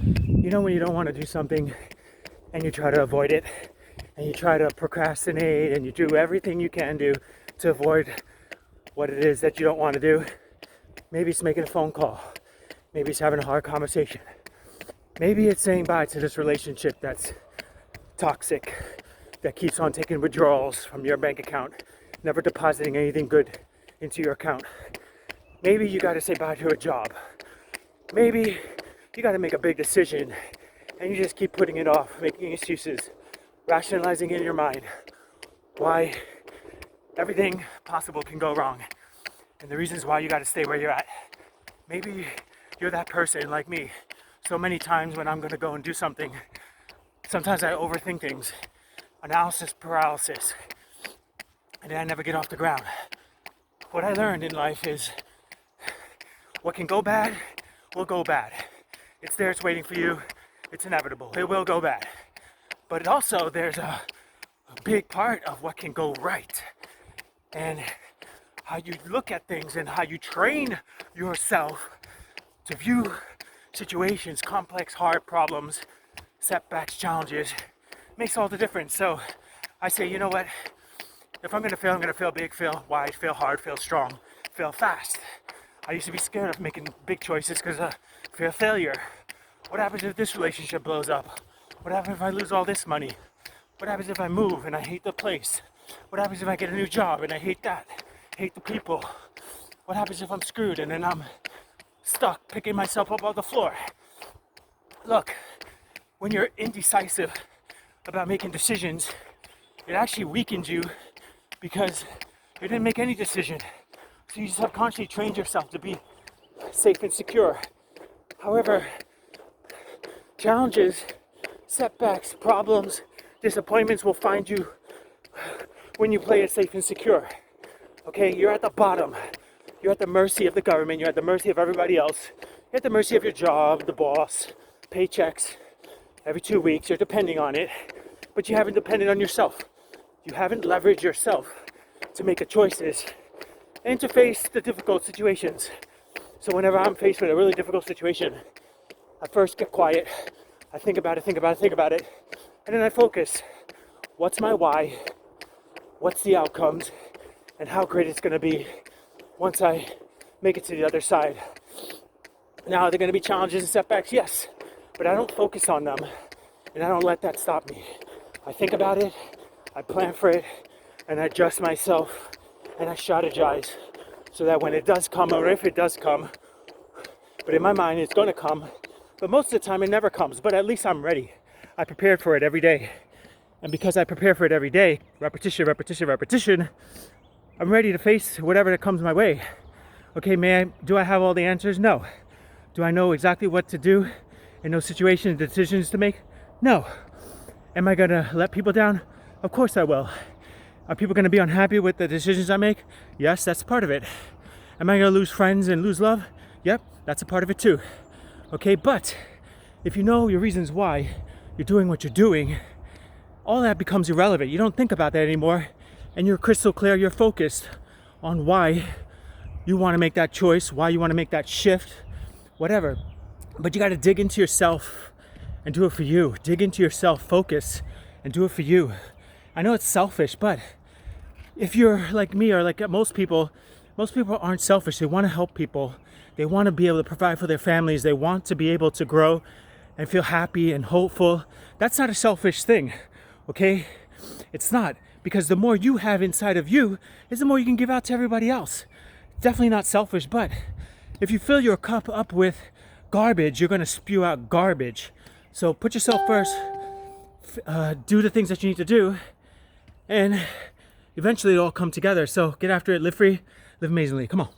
You know when you don't want to do something and you try to avoid it and you try to procrastinate and you do everything you can do to avoid what it is that you don't want to do. Maybe it's making a phone call. Maybe it's having a hard conversation. Maybe it's saying bye to this relationship that's toxic, that keeps on taking withdrawals from your bank account, never depositing anything good into your account. Maybe you got to say bye to a job. Maybe you got to make a big decision and you just keep putting it off, making excuses, rationalizing in your mind why everything possible can go wrong and the reasons why you got to stay where you're at. Maybe you're that person like me. So many times when I'm going to go and do something, sometimes I overthink things, analysis paralysis, and then I never get off the ground. What I learned in life is what can go bad will go bad. It's there, it's waiting for you. It's inevitable. It will go bad. But also there's a big part of what can go right. And how you look at things and how you train yourself to view situations, complex, hard problems, setbacks, challenges, makes all the difference. So I say, you know what? If I'm gonna fail big, fail wide, fail hard, fail strong, fail fast. I used to be scared of making big choices because of fear of failure. What happens if this relationship blows up? What happens if I lose all this money? What happens if I move and I hate the place? What happens if I get a new job and I hate that? Hate the people? What happens if I'm screwed and then I'm stuck picking myself up off the floor? Look, when you're indecisive about making decisions, it actually weakens you because you didn't make any decision. So you subconsciously trained yourself to be safe and secure. However, challenges, setbacks, problems, disappointments will find you when you play it safe and secure. Okay, you're at the bottom. You're at the mercy of the government. You're at the mercy of everybody else. You're at the mercy of your job, the boss, paychecks. Every 2 weeks, you're depending on it, but you haven't depended on yourself. You haven't leveraged yourself to make choices and to face the difficult situations. So whenever I'm faced with a really difficult situation, I first get quiet. I think about it, and then I focus. What's my why? What's the outcomes? And how great it's gonna be once I make it to the other side. Now, are there gonna be challenges and setbacks? Yes, but I don't focus on them, and I don't let that stop me. I think about it, I plan for it, and I adjust myself, and I strategize so that when it does come, or if it does come, but in my mind it's gonna come, but most of the time it never comes, but at least I'm ready. I prepared for it every day. And because I prepare for it every day, repetition, I'm ready to face whatever that comes my way. Okay, do I have all the answers? No. Do I know exactly what to do in those situations, decisions to make? No. Am I gonna let people down? Of course I will. Are people gonna be unhappy with the decisions I make? Yes, that's part of it. Am I gonna lose friends and lose love? Yep, that's a part of it too. Okay, but if you know your reasons why you're doing what you're doing, all that becomes irrelevant. You don't think about that anymore, and you're crystal clear, you're focused on why you want to make that choice, why you want to make that shift, whatever. But you got to dig into yourself and do it for you. Dig into yourself, focus, and do it for you. I know it's selfish, but if you're like me or like most people aren't selfish. They want to help people. They want to be able to provide for their families. They want to be able to grow and feel happy and hopeful. That's not a selfish thing, okay? It's not, because the more you have inside of you is the more you can give out to everybody else. Definitely not selfish, but if you fill your cup up with garbage, you're gonna spew out garbage. So put yourself first, do the things that you need to do, and eventually it'll all come together. So get after it, live free, live amazingly. Come on.